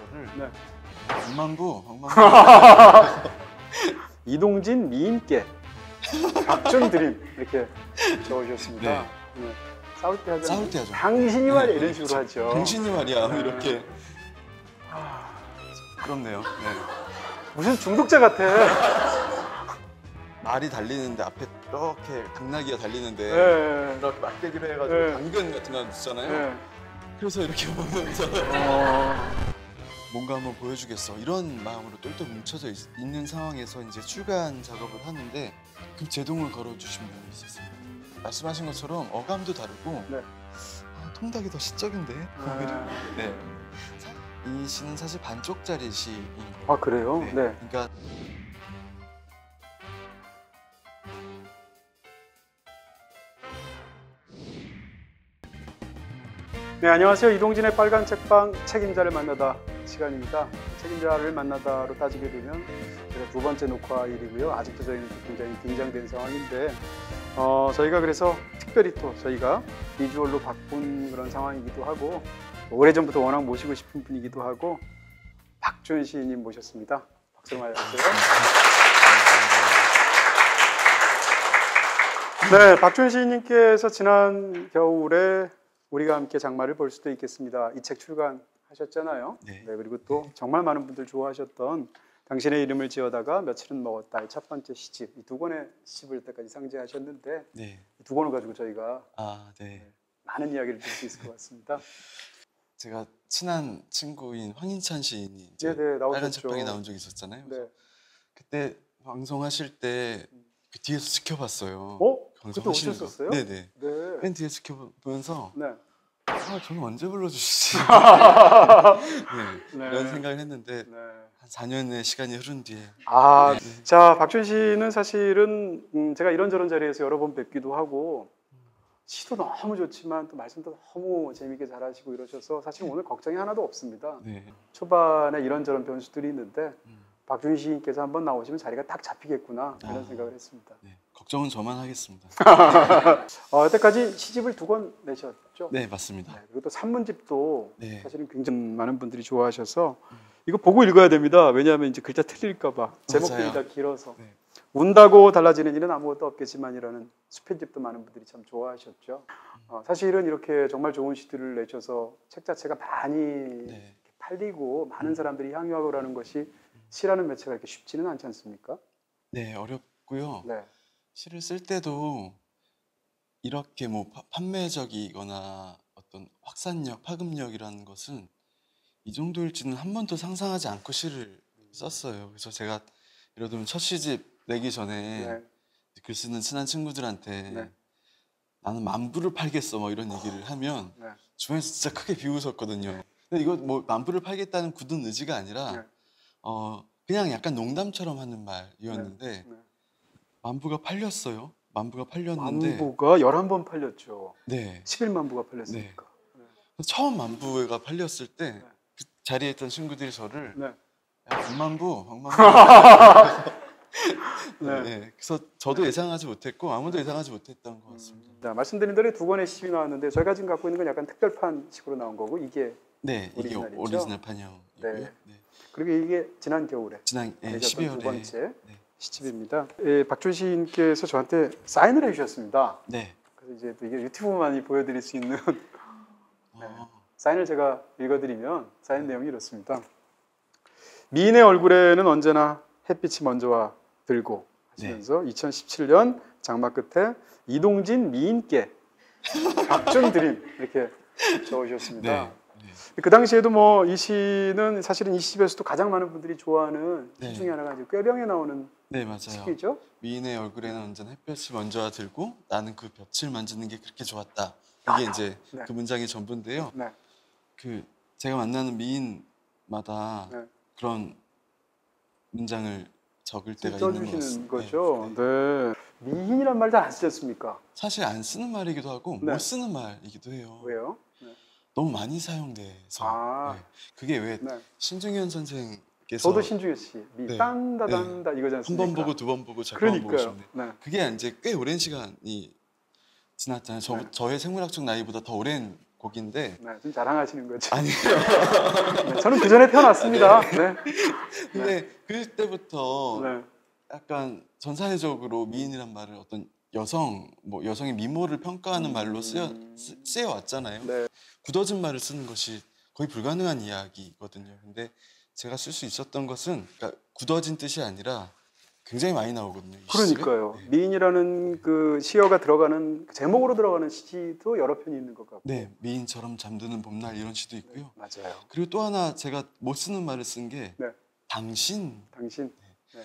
저를 네. 억만부 이동진 미인께 박준 드림 이렇게 적어주셨습니다. 네. 네. 싸울 때 하죠. 싸울 때 하죠. 당신이 말이야 이런 네, 식으로 그렇죠. 하죠. 당신이 말이야 네. 이렇게. 부럽네요. 네. 무슨 중독자 같아. 말이 달리는데 앞에 이렇게 당나귀가 달리는데 네. 이렇게 맞대기로 해가지고 네. 당근 같은 거 쓰잖아요. 네. 그래서 이렇게 보면서 뭔가 한번 보여주겠어 이런 마음으로 똘똘 뭉쳐져 있는 상황에서 이제 출간 작업을 하는데 그 제동을 걸어주신 분이 있었어요. 말씀하신 것처럼 어감도 다르고 네. 통닭이 더 시적인데. 네. 이 시는 사실 반쪽짜리 시인 거예요. 아 그래요? 네. 네. 그러니까 네, 안녕하세요. 이동진의 빨간 책방 책임자를 만나다 시간입니다. 책임자를 만나다로 따지게 되면 제가 두 번째 녹화일이고요. 아직도 저희는 굉장히 긴장된 상황인데 저희가 그래서 특별히 또 저희가 비주얼로 바꾼 그런 상황이기도 하고 오래전부터 워낙 모시고 싶은 분이기도 하고 박준 시인님 모셨습니다. 박수로 맞아주세요. 네, 박준 시인님께서 지난 겨울에 우리가 함께 장마를 볼 수도 있겠습니다. 이 책 출간하셨잖아요. 네. 네, 그리고 또 정말 많은 분들 좋아하셨던 당신의 이름을 지어다가 며칠은 먹었다의 첫 번째 시집, 이 두 권의 시집을 여태까지 상제하셨는데 네. 이 두 권을 가지고 저희가 네. 많은 이야기를 들을 수 있을 것 같습니다. 제가 친한 친구인 황인찬 시인이 이제 네, 나오셨죠. 빨간 책방에 나온 적이 있었잖아요. 네. 그때 방송하실 때 그 뒤에서 지켜봤어요. 그때 오셨었어요? 네네. 네. 맨 뒤에 지켜보면서 네. 저는 언제 불러주시지? 네. 네. 이런 생각을 했는데 네. 한 4년의 시간이 흐른 뒤에 네. 자, 박준 씨는 사실은 제가 이런저런 자리에서 여러 번 뵙기도 하고 시도 너무 좋지만 또 말씀도 너무 재미있게 잘하시고 이러셔서 사실 오늘 걱정이 하나도 없습니다. 네. 초반에 이런저런 변수들이 있는데 박준 시인께서 한번 나오시면 자리가 딱 잡히겠구나 이런 생각을 했습니다. 네. 걱정은 저만 하겠습니다. 여태까지 시집을 두 권 내셨죠? 네, 맞습니다. 네, 그리고 또 산문집도 네. 사실은 굉장히 많은 분들이 좋아하셔서 이거 보고 읽어야 됩니다. 왜냐하면 이제 글자 틀릴까봐 제목들이 맞아요. 다 길어서 네. 운다고 달라지는 일은 아무것도 없겠지만이라는 수편집도 많은 분들이 참 좋아하셨죠. 사실은 이렇게 정말 좋은 시들을 내셔서 책 자체가 많이 네. 팔리고 많은 사람들이 향유하고 그러는 것이 시라는 매체가 이렇게 쉽지는 않지 않습니까? 네, 어렵고요. 네. 시를 쓸 때도 이렇게 뭐 판매적이거나 어떤 확산력, 파급력이라는 것은 이 정도일지는 한 번도 상상하지 않고 시를 썼어요. 그래서 제가 예를 들면 첫 시집 내기 전에 네. 글 쓰는 친한 친구들한테 네. 나는 10,000부를 팔겠어 뭐 이런 얘기를 하면 네. 주변에서 진짜 크게 비웃었거든요. 근데 이거 뭐 10,000부를 팔겠다는 굳은 의지가 아니라 네. 그냥 약간 농담처럼 하는 말이었는데 네. 10,000부가 팔렸어요. 10,000부가 팔렸는데 만부가 11번 팔렸죠. 네. 11만 부가 팔렸으니까. 처음 10,000부가 팔렸을 때 그 자리에 있던 친구들이 저를 네. 야, 100,000부 네. 네. 그래서 저도 예상하지 못했고 아무도 예상하지 못했던 것 같습니다. 자, 말씀드린 대로 두 권의 시집이 나왔는데 저희가 지금 갖고 있는 건 약간 특별판식으로 나온 거고 이게 네, 이게 오리지널이죠? 오리지널 판형이고요. 네. 네. 그리고 이게 지난 겨울에 지난 내셨던 12월에 두 번째 네. 시집입니다. 박준 시인께서 저한테 사인을 해주셨습니다. 네. 그래서 이제 또 이게 유튜브만이 보여드릴 수 있는 어, 사인을 제가 읽어드리면 사인 내용이 이렇습니다. 미인의 얼굴에는 언제나 햇빛이 먼저 와 들고 하시면서 2017년 장마 끝에 이동진 미인께 박준 드림 이렇게 적어주셨습니다. 네. 네. 그 당시에도 뭐 이 시는 사실은 이 시집에서도 가장 많은 분들이 좋아하는 네. 시 중에 하나가 이제 꾀병에 나오는 네, 맞아요. 시이죠. 미인의 얼굴에는 언제나 햇볕이 먼저 들고 나는 그 볕을 만지는 게 그렇게 좋았다. 이게 이제 네. 그 문장의 전부인데요. 네. 그 제가 만나는 미인마다 네. 그런 문장을 적을 때가 있는 것 써주시는 같습니다. 거죠. 네. 네. 미인이란 말 잘 안 쓰지 않습니까? 사실 안 쓰는 말이기도 하고 네. 못 쓰는 말이기도 해요. 왜요? 네. 너무 많이 사용돼서. 아. 네. 그게 왜 네. 신중현 선생께서 저도 신중현 씨, 네. 딴다단다 이거지 한 않습니까? 번 보고 두 번 보고 잘 번 보고 그러니까요. 싶네. 네. 그게 이제 꽤 오랜 시간이 지났잖아요. 네. 저의 생물학적 나이보다 더 오랜 곡인데 네, 좀 자랑하시는 거죠. 아니에요. 네, 저는 그 전에 태어났습니다. 네. 근데 그때부터 네. 약간 전 사회적으로 미인이란 말을 어떤 여성의 미모를 평가하는 말로 쓰여 왔잖아요. 네. 굳어진 말을 쓰는 것이 거의 불가능한 이야기거든요. 근데 제가 쓸 수 있었던 것은 그러니까 굳어진 뜻이 아니라 굉장히 많이 나오거든요. 이 시집에. 그러니까요. 네. 미인이라는 그 시어가 들어가는 제목으로 들어가는 시도 여러 편이 있는 것 같고. 네, 미인처럼 잠드는 봄날 이런 시도 있고요. 맞아요. 그리고 또 하나 제가 못 쓰는 말을 쓴 게 네. 당신. 당신. 네.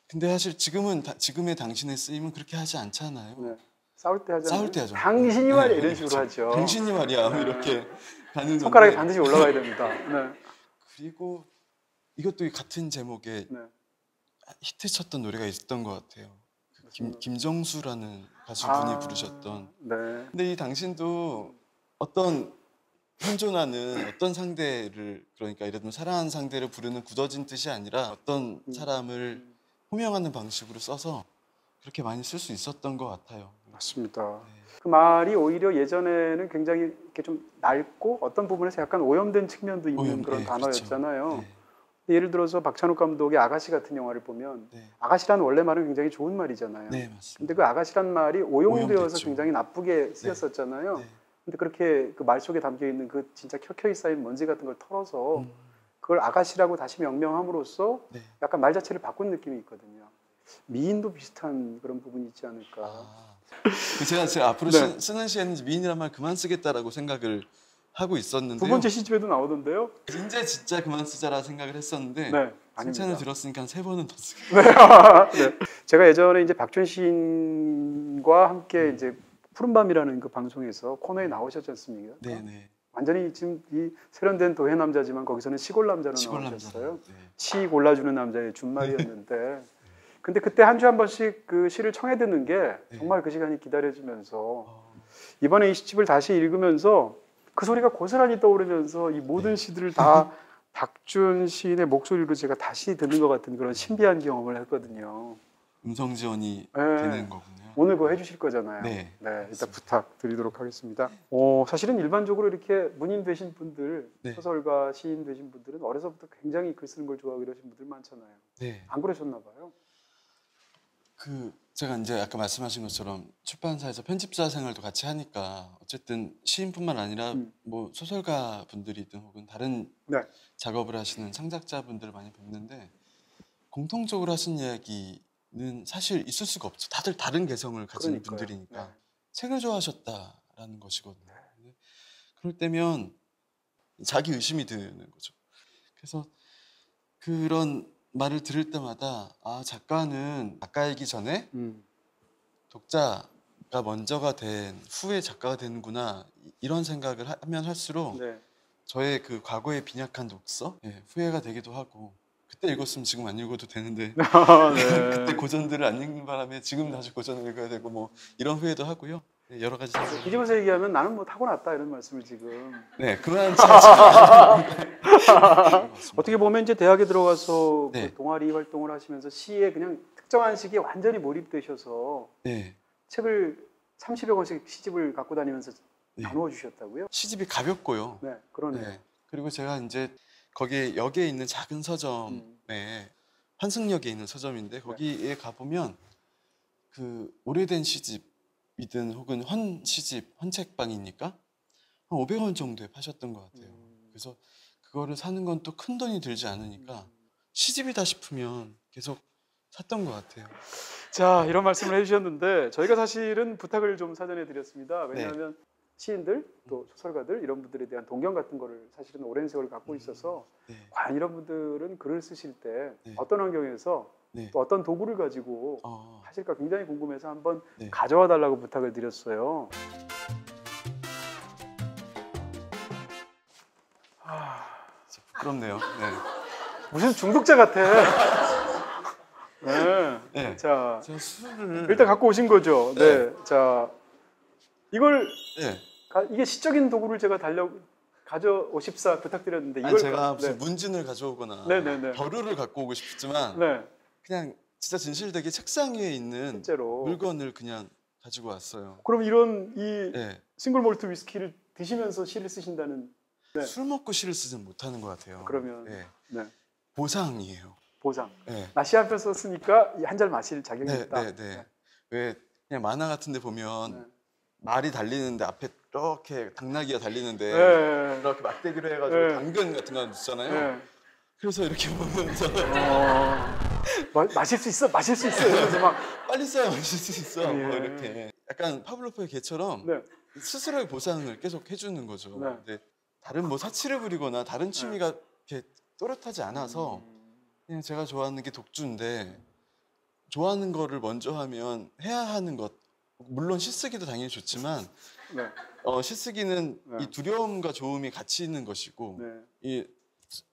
근데 사실 지금의 당신의 쓰임은 그렇게 하지 않잖아요. 네. 싸울 때 하잖아요. 싸울 때 하죠. 당신이 말이야 네, 이런 식으로 그렇죠. 하죠. 당신이 말이야 네. 이렇게 가는 손가락이 건데 반드시 올라가야 됩니다. 네. 그리고 이것도 같은 제목의 네. 히트쳤던 노래가 있었던 것 같아요. 무슨 김정수라는 가수분이 부르셨던. 네. 근데 이 당신도 어떤 현존하는 어떤 상대를 그러니까 예를 들면 사랑하는 상대를 부르는 굳어진 뜻이 아니라 어떤 사람을 호명하는 방식으로 써서 그렇게 많이 쓸 수 있었던 것 같아요. 맞습니다. 네. 그 말이 오히려 예전에는 굉장히 이렇게 좀 낡고 어떤 부분에서 약간 오염된 측면도 있는 그런 네, 단어였잖아요. 그렇죠. 네. 예를 들어서 박찬욱 감독의 아가씨 같은 영화를 보면 네. 아가씨라는 원래 말은 굉장히 좋은 말이잖아요. 네, 맞습니다. 근데 그 아가씨란 말이 오용되어서 오염됐죠. 굉장히 나쁘게 쓰였었잖아요. 네. 근데 그렇게 그 말 속에 담겨 있는 그 진짜 켜켜이 쌓인 먼지 같은 걸 털어서 음, 그걸 아가씨라고 다시 명명함으로써 네. 약간 말 자체를 바꾼 느낌이 있거든요. 미인도 비슷한 그런 부분이 있지 않을까. 아, 제가 앞으로 네. 쓰는 시에는 미인이란 말 그만 쓰겠다라고 생각을 하고 있었는데요. 두 번째 시집에도 나오던데요. 이제 진짜 그만 쓰자라 생각을 했었는데 네, 칭찬을 아닙니다. 들었으니까 한 3번은 더 쓰게. 네. 네. 제가 예전에 이제 박준 시인과 함께 이제 푸른밤이라는 그 방송에서 코너에 나오셨지 않습니까? 네네. 완전히 지금 이 세련된 도회 남자지만 거기서는 시골 남자로 시골 나오셨어요. 남자는. 네. 시 골라주는 남자의 준말이었는데 근데 그때 한 주 한 번씩 그 시를 청해 듣는 게 정말 그 시간이 기다려지면서 어, 이번에 이 시집을 다시 읽으면서 그 소리가 고스란히 떠오르면서 이 모든 시들을 다 박준 시인의 목소리로 제가 다시 듣는 것 같은 그런 신비한 경험을 했거든요. 음성 지원이 네. 되는 거군요. 오늘 그거 해주실 거잖아요. 네. 일단 부탁드리도록 하겠습니다. 사실은 일반적으로 이렇게 문인 되신 분들, 네. 소설가, 시인 되신 분들은 어려서부터 굉장히 글 쓰는 걸 좋아하고 이러신 분들 많잖아요. 네. 안 그러셨나 봐요. 제가 이제 아까 말씀하신 것처럼 출판사에서 편집자 생활도 같이 하니까 어쨌든 시인뿐만 아니라 뭐 소설가 분들이든 혹은 다른 네. 작업을 하시는 창작자 분들을 많이 뵙는데 공통적으로 하신 이야기는 사실 있을 수가 없죠. 다들 다른 개성을 가진 그러니까요. 분들이니까 네. 책을 좋아하셨다라는 것이거든요. 근데 그럴 때면 자기 의심이 드는 거죠. 그래서 그런 말을 들을 때마다 작가는 작가이기 전에 독자가 먼저가 된 후에 작가가 되는구나 이런 생각을 하면 할수록 네. 저의 그 과거의 빈약한 독서 후회가 되기도 하고 그때 읽었으면 지금 안 읽어도 되는데 네. 그때 고전들을 안 읽는 바람에 지금 다시 고전을 읽어야 되고 뭐 이런 후회도 하고요. 여러 가지 생각을 뒤집어서 얘기하면 나는 뭐 타고났다 이런 말씀을 지금 그만 어떻게 보면 이제 대학에 들어가서 네. 그 동아리 활동을 하시면서 시에 그냥 특정한 시기에 완전히 몰입되셔서 네. 책을 30여 권씩 시집을 갖고 다니면서 네. 나누어 주셨다고요? 시집이 가볍고요. 네, 그러네요. 네. 그리고 제가 이제 거기 역에 있는 작은 서점에 환승역에 있는 서점인데 거기에 가보면 그 오래된 시집이든 혹은 헌 시집, 헌 책방이니까 한 500원 정도에 파셨던 것 같아요. 그래서 그거를 사는 건 또 큰 돈이 들지 않으니까 시집이다 싶으면 계속 샀던 것 같아요. 자, 이런 말씀을 해주셨는데 저희가 사실은 부탁을 좀 사전에 드렸습니다. 왜냐하면 시인들 또 소설가들 이런 분들에 대한 동경 같은 거를 사실은 오랜 세월 갖고 있어서 네. 과연 이런 분들은 글을 쓰실 때 네. 어떤 환경에서 네. 또 어떤 도구를 가지고 하실까 굉장히 궁금해서 한번 네. 가져와 달라고 부탁을 드렸어요. 부끄럽네요. 네. 무슨 중독자 같아. 네. 네. 자, 제가 술을 일단 갖고 오신 거죠. 네. 네. 자, 이걸 네. 이게 시적인 도구를 제가 가져오십사 부탁드렸는데 이걸 아니 제가 무슨 네. 문진을 가져오거나 네네네. 벼루를 갖고 오고 싶지만 네. 그냥 진짜 진실되게 책상 위에 있는 실제로 물건을 그냥 가지고 왔어요. 그럼 이런 이 네. 싱글 몰트 위스키를 드시면서 시를 쓰신다는. 네. 술 먹고 시를 쓰진 못하는 것 같아요. 그러면 네. 네. 보상이에요. 보상. 네. 나 시 한 편 썼으니까 한 잔 마실 자격이 네, 있다. 네, 네. 왜 그냥 만화 같은 데 보면 네. 말이 달리는데 앞에 이렇게 당나귀가 달리는데 네. 이렇게 막대기로 해가지고 네. 당근 같은 거 넣잖아요. 네. 그래서 이렇게 보면서 마실 수 있어, 마실 수 있어. 이러면서 막. 빨리 써야 마실 수 있어. 뭐 예. 이렇게 약간 파블로프의 개처럼 네. 스스로의 보상을 계속 해주는 거죠. 네. 근데 다른 뭐 사치를 부리거나 다른 취미가 이렇게 또렷하지 않아서 그냥 제가 좋아하는 게 독주인데 좋아하는 거를 먼저 하면 해야 하는 것 물론 시쓰기도 당연히 좋지만 네. 시쓰기는 네. 이 두려움과 좋음이 같이 있는 것이고 네. 이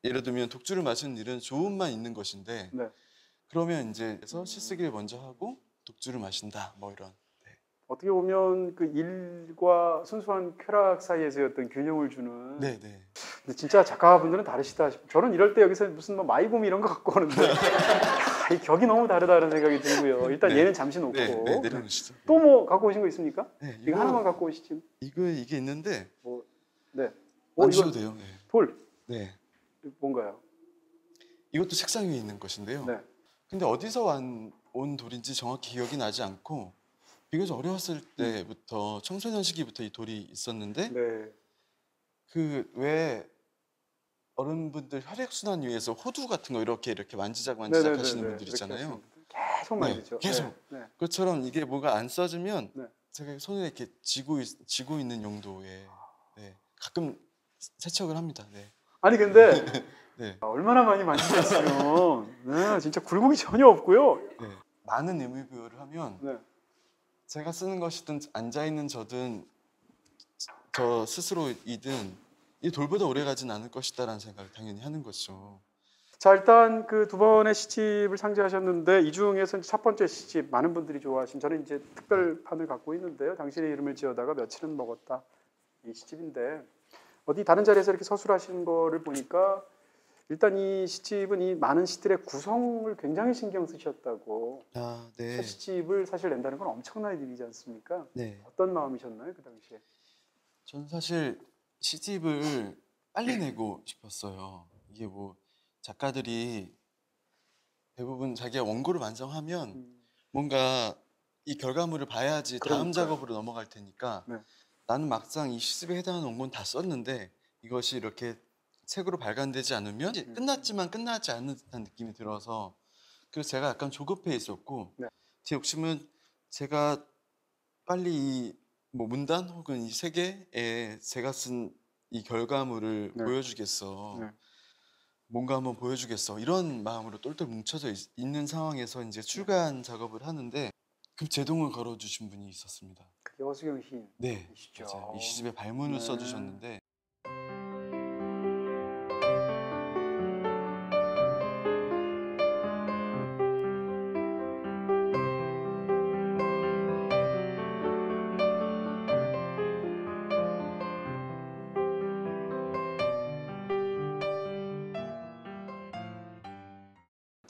예를 들면 독주를 마시는 일은 좋음만 있는 것인데 네. 그러면 이제 그래서 시쓰기를 먼저 하고 독주를 마신다 뭐 이런. 네. 어떻게 보면 그 일과 순수한 쾌락 사이에서의 어떤 균형을 주는. 네, 네. 근데 진짜 작가분들은 다르시다 싶어요. 저는 이럴 때 여기서 무슨 뭐 마이봄 이런 거 갖고 오는데 이 격이 너무 다르다는 생각이 들고요. 일단 네. 얘는 잠시 놓고 네, 네, 내려놓으시죠. 또 뭐 갖고 오신 거 있습니까? 네, 이거 하나만 갖고 오시지. 이게 있는데 뭐, 네. 안 이거 주셔도 돼요. 네. 돌 네. 뭔가요? 이것도 책상 위에 있는 것인데요. 네. 근데 어디서 온 돌인지 정확히 기억이 나지 않고 비교적 어렸을 때부터 청소년 시기부터 이 돌이 있었는데 네. 그 왜 어른분들 혈액순환 위해서 호두 같은 거 이렇게 만지작 하시는 분들 이렇게 있잖아요. 하시는 분들. 계속 만지죠. 계속. 네. 네. 그것처럼 이게 뭐가 안 써지면 네. 제가 손에 이렇게 쥐고 있는 용도의 네. 가끔 세척을 합니다. 네. 아니 근데 네. 얼마나 많이 만지셨으면 네, 진짜 굴곡이 전혀 없고요. 네. 많은 의미부여를 하면 네. 제가 쓰는 것이든 앉아 있는 저든 저 스스로이든 이 돌보다 오래 가진 않을 것이다라는 생각을 당연히 하는 거죠. 자 일단 그 두 번의 시집을 상제하셨는데 이 중에서 첫 번째 시집 많은 분들이 좋아하신 저는 이제 특별판을 갖고 있는데요. 당신의 이름을 지어다가 며칠은 먹었다 이 시집인데 어디 다른 자리에서 이렇게 서술하신 거를 보니까 일단 이 시집은 이 많은 시들의 구성을 굉장히 신경 쓰셨다고. 아, 네. 첫 시집을 사실 낸다는 건 엄청난 일이지 않습니까? 네. 어떤 마음이셨나요 그 당시에? 저는 사실 시집을 빨리 내고 싶었어요. 이게 뭐 작가들이 대부분 자기가 원고를 완성하면 뭔가 이 결과물을 봐야지 다음 그러니까요. 작업으로 넘어갈 테니까 네. 나는 막상 이 시집에 해당하는 원고는 다 썼는데 이것이 이렇게 책으로 발간되지 않으면 끝났지만 끝나지 않는 듯한 느낌이 들어서 그래서 제가 약간 조급해 있었고 네. 제 욕심은 제가 빨리 이 뭐 문단 혹은 이 세계에 제가 쓴 이 결과물을 네. 보여주겠어. 네. 뭔가 한번 보여주겠어. 이런 마음으로 똘똘 뭉쳐져 있는 상황에서 이제 출간 작업을 하는데 그 제동을 걸어주신 분이 있었습니다. 그게 허수경 시인. 네, 이시죠. 맞아요. 이 시집에 발문을 네. 써주셨는데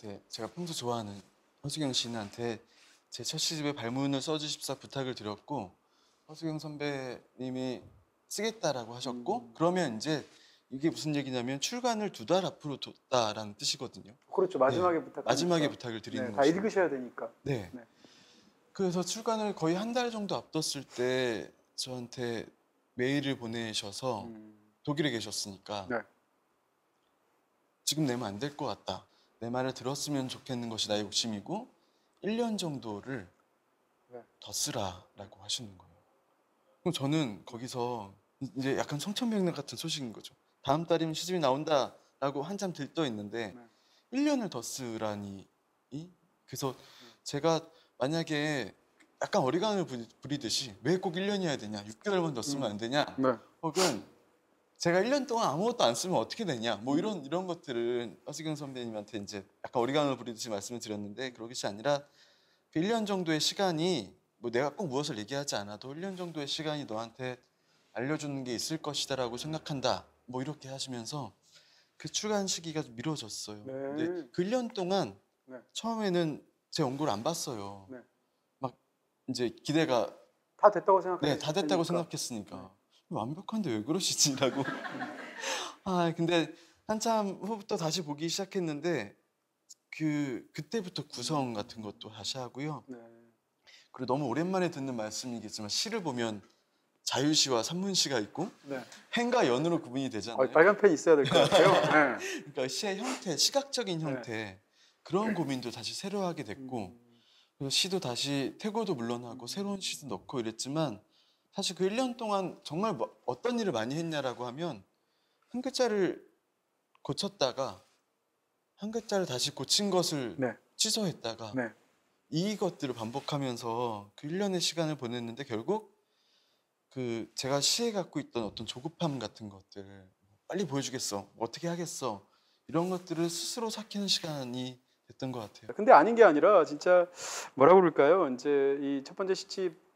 네, 제가 평소 좋아하는 허수경 시인한테 제 첫 시집에 발문을 써주십사 부탁을 드렸고 허수경 선배님이 쓰겠다라고 하셨고 그러면 이제 이게 무슨 얘기냐면 출간을 2달 앞으로 뒀다라는 뜻이거든요. 그렇죠. 마지막에 부탁. 마지막에 부탁을 드리는 네, 다 거죠. 읽으셔야 되니까. 네. 네. 그래서 출간을 거의 한 달 정도 앞뒀을 때 저한테 메일을 보내셔서 독일에 계셨으니까 네. 지금 내면 안 될 것 같다. 내 말을 들었으면 좋겠는 것이 나의 욕심이고 1년 정도를 네. 더 쓰라라고 하시는 거예요. 그럼 저는 거기서 이제 약간 성천명령 같은 소식인 거죠. 다음 달이면 시집이 나온다라고 한참 들떠 있는데 네. 1년을 더 쓰라니. 그래서 제가 만약에 약간 어리광을 부리듯이 왜 꼭 1년이어야 되냐, 6개월만 더 쓰면 안 되냐, 네. 혹은 제가 1년 동안 아무것도 안 쓰면 어떻게 되냐, 뭐 이런 것들은 허수경 선배님한테 이제 약간 어리광을 부리듯이 말씀을 드렸는데 그런 것이 아니라 그 1년 정도의 시간이 뭐 내가 꼭 무엇을 얘기하지 않아도 1년 정도의 시간이 너한테 알려주는 게 있을 것이다라고 생각한다. 뭐 이렇게 하시면서 그 출간 시기가 좀 미뤄졌어요. 네. 근데 그 1년 동안 네. 처음에는 제 원고를 안 봤어요. 네. 막 이제 기대가 다 됐다고 생각했어요. 다 됐다고 생각했으니까. 완벽한데 왜 그러시지라고. 아 근데 한참 후부터 다시 보기 시작했는데 그때부터 구성 같은 것도 다시 하고요. 네. 그리고 너무 오랜만에 듣는 말씀이겠지만 시를 보면 자유시와 산문시가 있고 네. 행과 연으로 구분이 되잖아요. 빨간 펜 있어야 될 것 같아요. 네. 그러니까 시의 형태, 시각적인 형태 그런 고민도 다시 새로 하게 됐고 그래서 시도 다시 태고도 물론하고 새로운 시도 넣고 이랬지만 사실 그 1년 동안 정말 어떤 일을 많이 했냐라고 하면 한 글자를 고쳤다가 한 글자를 다시 고친 것을 네. 취소했다가 네. 이것들을 반복하면서 그 1년의 시간을 보냈는데 결국 그 제가 시에 갖고 있던 어떤 조급함 같은 것들 빨리 보여주겠어 어떻게 하겠어 이런 것들을 스스로 삭히는 시간이 됐던 것 같아요. 근데 아닌 게 아니라 진짜 뭐라고 그럴까요? 이제 이 첫 번째 시집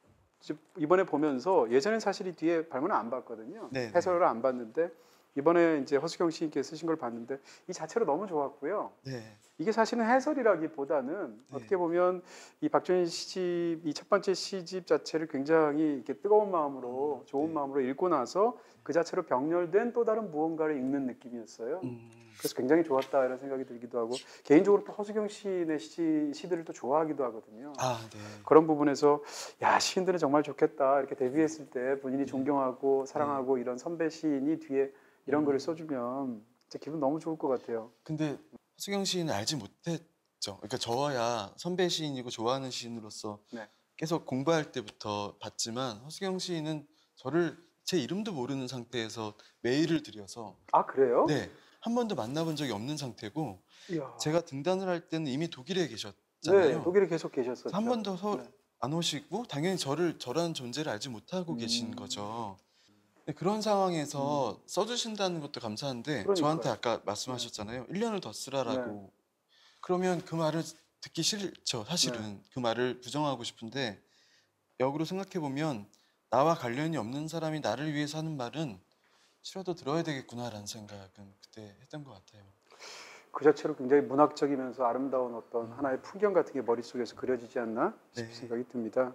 이번에 보면서 예전엔 사실 이 뒤에 발문을 안 봤거든요. 네, 해설을 안 봤는데 이번에 이제 허수경 시인께서 쓰신 걸 봤는데 이 자체로 너무 좋았고요. 네. 이게 사실은 해설이라기보다는 네. 어떻게 보면 이 박준희 시집 이 첫 번째 시집 자체를 굉장히 이렇게 뜨거운 마음으로 좋은 네. 마음으로 읽고 나서 그 자체로 병렬된 또 다른 무언가를 읽는 느낌이었어요. 그래서 굉장히 좋았다 이런 생각이 들기도 하고 개인적으로 또 허수경 시인의 시들을 또 좋아하기도 하거든요. 아, 네. 그런 부분에서 야 시인들은 정말 좋겠다 이렇게 데뷔했을 때 본인이 존경하고 사랑하고 이런 선배 시인이 뒤에 이런 글을 써주면 진짜 기분 너무 좋을 것 같아요. 근데 허수경 시인을 알지 못했죠. 그러니까 저야 선배 시인이고 좋아하는 시인으로서 네. 계속 공부할 때부터 봤지만 허수경 시인은 저를 제 이름도 모르는 상태에서 메일을 드려서 아 그래요? 네, 한 번도 만나본 적이 없는 상태고 이야. 제가 등단을 할 때는 이미 독일에 네, 계셨잖아요. 독일에 계속 계셨었죠. 한 번도 서울 네. 안 오시고 당연히 저라는 존재를 알지 못하고 계신 거죠. 근데 그런 상황에서 써주신다는 것도 감사한데 그러니까요. 저한테 아까 말씀하셨잖아요. 1년을 더 쓰라라고. 그러면 그 말을 듣기 싫죠. 사실은 그 말을 부정하고 싶은데 역으로 생각해보면 나와 관련이 없는 사람이 나를 위해서 하는 말은 싫어도 들어야 되겠구나라는 생각은 그때 했던 것 같아요. 그 자체로 굉장히 문학적이면서 아름다운 어떤 하나의 풍경 같은 게 머릿속에서 그려지지 않나 싶은 네. 생각이 듭니다.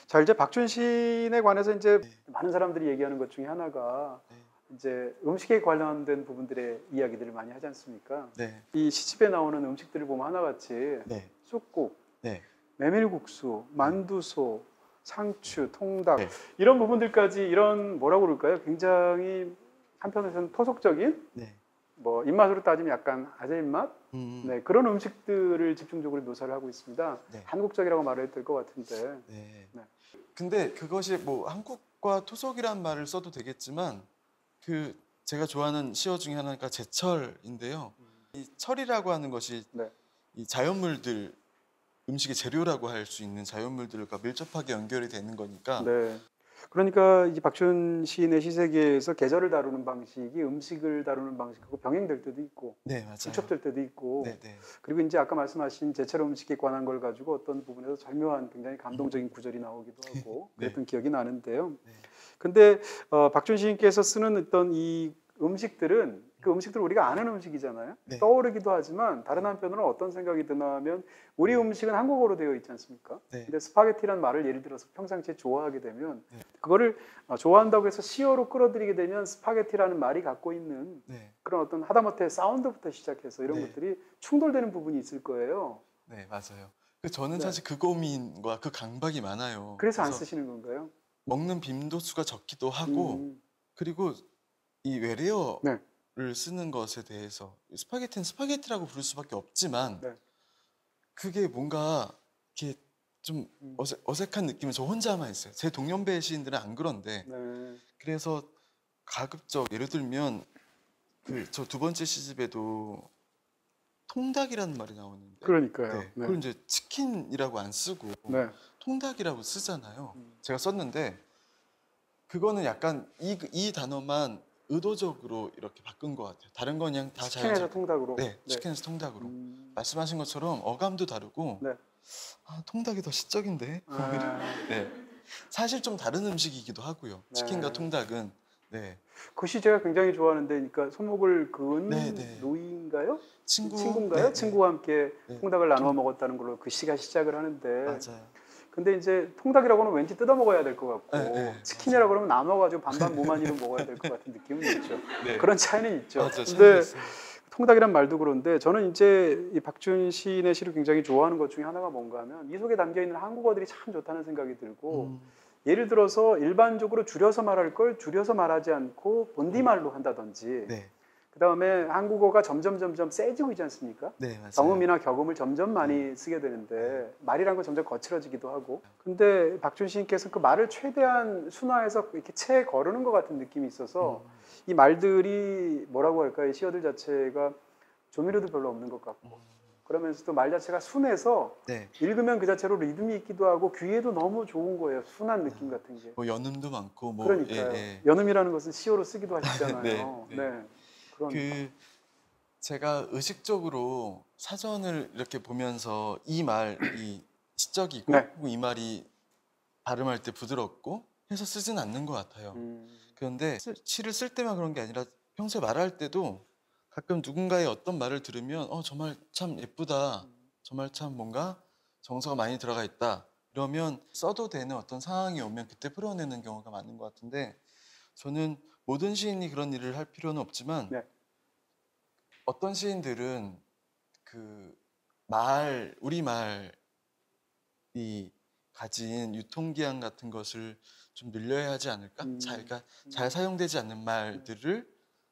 자 이제 박준 시인에 관해서 이제 네. 많은 사람들이 얘기하는 것 중에 하나가 네. 이제 음식에 관련된 부분들의 이야기들을 많이 하지 않습니까? 네. 이 시집에 나오는 음식들을 보면 하나같이 네. 쑥국, 네. 메밀국수, 만두소, 상추, 통닭 네. 이런 부분들까지 이런 뭐라고 그럴까요? 굉장히 한편에서는 토속적인 네. 뭐 입맛으로 따지면 약간 아재 입맛 네, 그런 음식들을 집중적으로 묘사를 하고 있습니다. 네. 한국적이라고 말해야 될 것 같은데 네. 네. 근데 그것이 뭐 한국과 토속이란 말을 써도 되겠지만 그 제가 좋아하는 시어 중에 하나가 제철인데요. 이 철이라고 하는 것이 네. 이 자연물들 음식의 재료라고 할 수 있는 자연물들과 밀접하게 연결이 되는 거니까 네. 그러니까 이제 박준 시인의 시세계에서 계절을 다루는 방식이 음식을 다루는 방식하고 병행될 때도 있고 네 맞아요. 중첩될 때도 있고 네, 네. 그리고 이제 아까 말씀하신 제철 음식에 관한 걸 가지고 어떤 부분에서 절묘한 굉장히 감동적인 구절이 나오기도 하고 네. 그랬던 기억이 나는데요. 네. 근데 박준 시인께서 쓰는 어떤 이 음식들은 그 음식들 우리가 아는 음식이잖아요. 네. 떠오르기도 하지만 다른 한편으로는 어떤 생각이 드나 하면 우리 음식은 한국어로 되어 있지 않습니까? 네. 근데 스파게티란 말을 예를 들어서 평상시에 좋아하게 되면 네. 그거를 좋아한다고 해서 시어로 끌어들이게 되면 스파게티라는 말이 갖고 있는 네. 그런 어떤 하다못해 사운드부터 시작해서 이런 네. 것들이 충돌되는 부분이 있을 거예요. 네 맞아요. 저는 네. 사실 그 고민과 그 강박이 많아요. 그래서 안 쓰시는 건가요? 먹는 빈도수가 적기도 하고 그리고 이 외래어를 네. 쓰는 것에 대해서 스파게티는 스파게티라고 부를 수밖에 없지만 네. 그게 뭔가 이렇게 좀 어색한 느낌을 저 혼자만 있어요. 제 동년배 시인들은 안 그런데 네. 그래서 가급적 예를 들면 그 저 두 번째 시집에도 통닭이라는 말이 나오는데 그러니까요. 네. 그걸 이제 치킨이라고 안 쓰고 네. 통닭이라고 쓰잖아요. 제가 썼는데 그거는 약간 이 단어만 의도적으로 이렇게 바꾼 것 같아요. 다른 건 그냥 다 치킨에서 자연스럽게 통닭으로. 네, 치킨에서 통닭으로 음. 말씀하신 것처럼 어감도 다르고 네. 아, 통닭이 더 시적인데 아, 네. 사실 좀 다른 음식이기도 하고요. 치킨과 네. 통닭은 네. 그 시 제가 굉장히 좋아하는데, 그러니까 손목을 그은 네, 네. 노인가요? 친구 친구인가요? 네, 친구와 함께 네. 통닭을 나누어 먹었다는 걸로 그 시가 시작을 하는데, 맞아요. 근데 이제 통닭이라고는 왠지 뜯어 먹어야 될 것 같고 네, 네, 치킨이라고 그러면 나눠가지고 반반 무만이로 먹어야 될 것 같은 느낌은 있죠. 네. 그런 차이는 있죠. 맞아, 차이가 근데 있어요. 통닭이란 말도 그런데 저는 이제 이 박준 시인의 시를 굉장히 좋아하는 것 중에 하나가 뭔가 하면 이 속에 담겨 있는 한국어들이 참 좋다는 생각이 들고 예를 들어서 일반적으로 줄여서 말할 걸 줄여서 말하지 않고 본디말로 한다든지 네, 그 다음에 한국어가 점점 세지고 있지 않습니까? 네, 맞아요. 경음이나 격음을 점점 많이 쓰게 되는데 말이란 건 점점 거칠어지기도 하고 근데 박준 시인께서는 그 말을 최대한 순화해서 이렇게 채 거르는 것 같은 느낌이 있어서 이 말들이 뭐라고 할까요? 이 시어들 자체가 조미료도 별로 없는 것 같고 그러면서도 말 자체가 순해서 네, 읽으면 그 자체로 리듬이 있기도 하고 귀에도 너무 좋은 거예요. 순한 느낌 같은 게. 뭐 연음도 많고 뭐 그러니까요. 예, 예. 연음이라는 것은 시어로 쓰기도 하시잖아요. 네, 네. 네. 그런 그 제가 의식적으로 사전을 이렇게 보면서 이 말이 시적이고 네. 이 말이 발음할 때 부드럽고 해서 쓰진 않는 것 같아요. 그런데 시를 쓸 때만 그런 게 아니라 평소에 말할 때도 가끔 누군가의 어떤 말을 들으면 저 말 참 예쁘다. 저 말 참 뭔가 정서가 많이 들어가 있다. 이러면 써도 되는 어떤 상황이 오면 그때 풀어내는 경우가 많은 것 같은데 저는 모든 시인이 그런 일을 할 필요는 없지만 네. 어떤 시인들은 그 우리말이 가진 유통기한 같은 것을 좀 늘려야 하지 않을까? 그러니까 잘 사용되지 않는 말들을